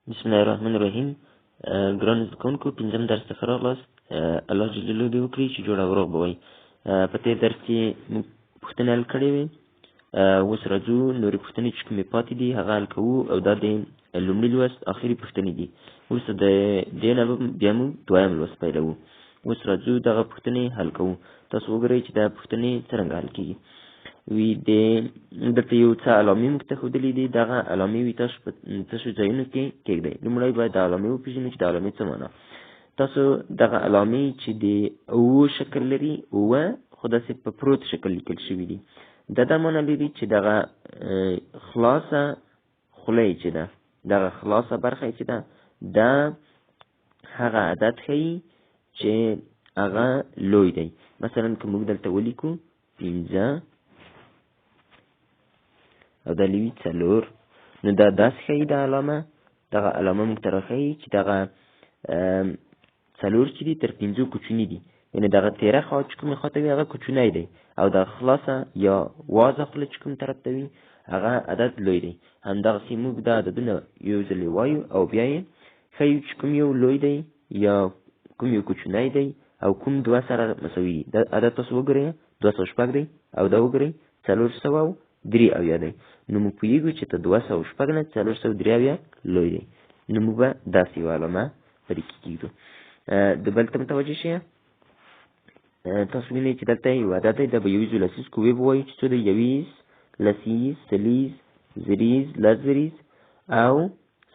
بسم الله الرحمن الرحیم. ګرانو زده کوونکو، پنځم درس ته ښه راغلاست. الله جل جلاله دې وکړي چې جوړ او روغ به وئ. په دې درس کې موږ پوښتنې حل کړې وې. اوس راځو نورې پوښتنې چې کومې پاتې دي هغه حل کوو، او دا د لومړي لوست آخري پوښتنې دي. وروسته د دې نه بیا موږ دویم لوست پیلوو. اوس راځو دغه پوښتنې حل کوو. تاسو وګورئ چې دا پوښتنې څرنګه حل کېږي. وی دلته یو څه علامې موږ ته ښودلې دي. دغه علامې وي تاسو په تاسو ځایونو کې کېږدئ. لومړی باید د علامې وپېژنو چې د علامې څه معنا. تاسو دغه علامې چې د اوه شکل لري، اوه خو داسې په پروت شکل لیکل شوي دي، دا معنا لري چې دغه خلاصه خوله چې ده، دغه خلاصه برخه چې ده، دا هغه عدد ښیي چې هغه لوی دی. مثلا که موږ دلته ولیکو 15 او دا لوي 4، نو دا داسې ښیي دا علامه. دغه علامه موږ ته راښیي چې دغه 4 چې دي تر 5 کوچني دي، یعنې دغه تیره خوا چې کومې خوا ته وي هغه کوچنی دی، او دغه خلاصه یا وازه خوله چې کوم طرف ته وي هغه عدد لوی دی. همدغسې موږ دا عددونه یو ځل وایو او بیا یې ښیو چې کوم یو لوی دی یا کوم یو کوچنی دی او کوم دوه سره مساوي دي. دا عدد تاسو وګورئ 206 دی، او دا وګورئ 473 دی. نو موږ پوهېږو چې ته 206 نه 473 لوی دی. نو موږ به داسې یوه علامه په دې کې کېږدو. د بل ته متوجه شئ. تاسو وینئ چې دلته یو عدد دی، دا به یویزو لسیز قوې به وایو چې څو دی، یویز، لسیز، سلیز، زریز، لسزریز او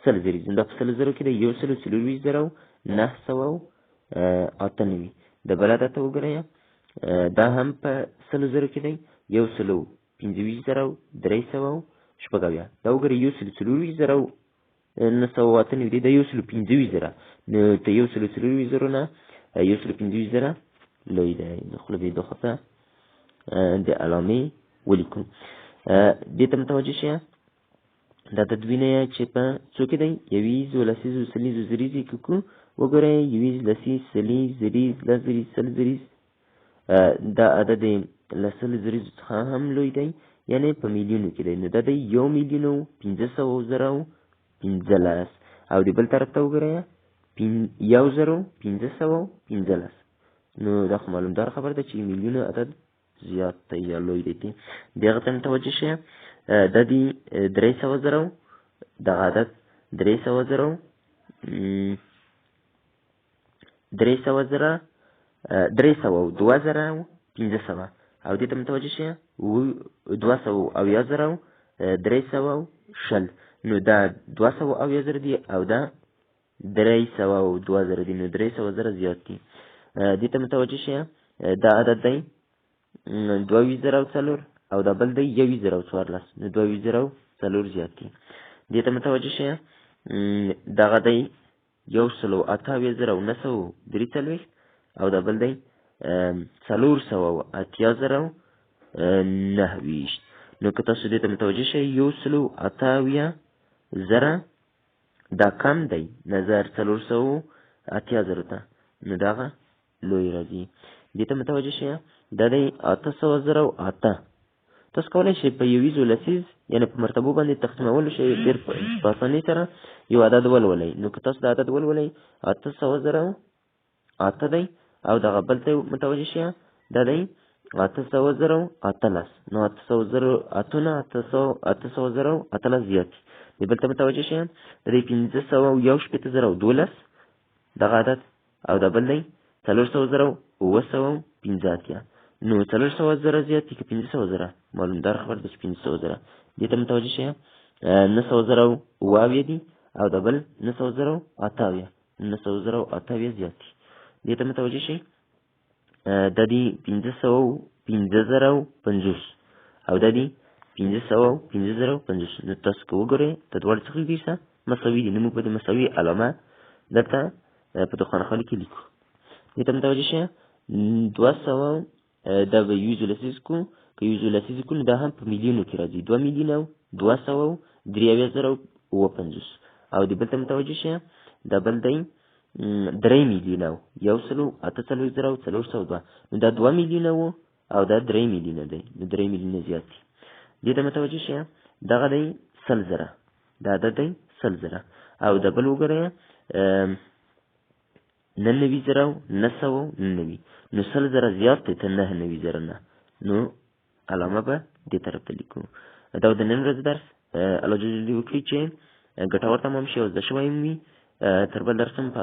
سلزریز. دا په 100,000 کې دی 1,420,998. د بل عدد ته وګورئ، دا هم په 100,000 کې دی 1,25,398. دا وګورئ 1,24,998 دی، دا 1,25,000. نو ته 1,24,000 نه 1,25,000 لوی دی. نو خوله به یې دوخته د علامې ولیکو. دې ته متوجه شئ. دا تدوینه چې په څو کې دی، یویز، لسیز، سلیز، زریز کې کو وګورئ، یویز، لسیز، سلیز، زریز، لسزریز، سلزریز. دا عدد لسل زریز څخه هم لوی دی، یعنی په میلیونو کې دی. نو دا دی 1,515,015. او د بل طرف ته وګورئ 1,515,015. نو دا خو معلومدار خبر ده چې میلیونو عدد زیات دی یا لوی دی. دغه ته متوجه شئ. دا دی 300,000، دغه عدد 300,000 2,500. او دې ته متوجه شئ 2,70,320. نو دا 2,70,000 دی او دا 302,000 دی. نو 300,000 زیات دی. دې ته متوجه شئ. دا عدد دی 22,004 او دا بل دی 21,014. نو 22,004 زیات دی. دې ته متوجه شئ. دغه دی 1,28,943 او دا بل دی 4,80,029. نو که تاسو دې ته متوجه شئ 1,28,000 دا کم دی نظر 4,80,000 ته، نو دغه لوی راځي. دې ته متوجه شئ. دا دی 8,008. تاسو کولی شئ په یویزو لسیز یعنې په مرتبو باندې تقسیمولو شئ ډېر په اسانۍ سره یو عدد ولولئ. نو که تاسو د عدد ولولئ 8,008 دی، او دغه بل ته متوجه شئ دا دی 8,018. نو 8,008 زیات دی. د بل ته متوجه شئ دا دی 5,118,012 دغه عدد، او دا بل دی 4,915. نو 4,000 زیات دی که 5,000؟ معلومدار خبر ده چې 5,000. دې ته متوجه شئ. 9,008 دی او دا بل 9,008. 9,008 زیات دی. دې ته متوجه شئ. دا دی 5,050,050 او دا دی 5,050,050. نو تاسو که وګورئ د دواړو څخه ډېر مساوي دي. نو موږ به د مساوي علامه دلته په دخانخالي کې لیکو. دې ته متوجه شئ. 200 دا به یویزو لسیز کو، که یویزو لسیز کو نو دا هم په میلیونو کې راځي. 2,203,050. او د بل ته متوجه شئ. دا بل دی 3,148,402. نو دا 2 میلیونه و او دا 3 میلیونه دی. نو 3 میلیونه زیات دی. دې ته متوجه شئ. دغه دی 100,000. دا عدد دی 100,000 او د بل وګورئ 99,000 999 نو 100,000 زیات دی تر 99,000 نه نو علامه به دې طرف ته لیکو. دا د نن ورځې درس الله جل جلاله وکړي چې ګټور تمام شي او زده شوی وي. تر بل درس هم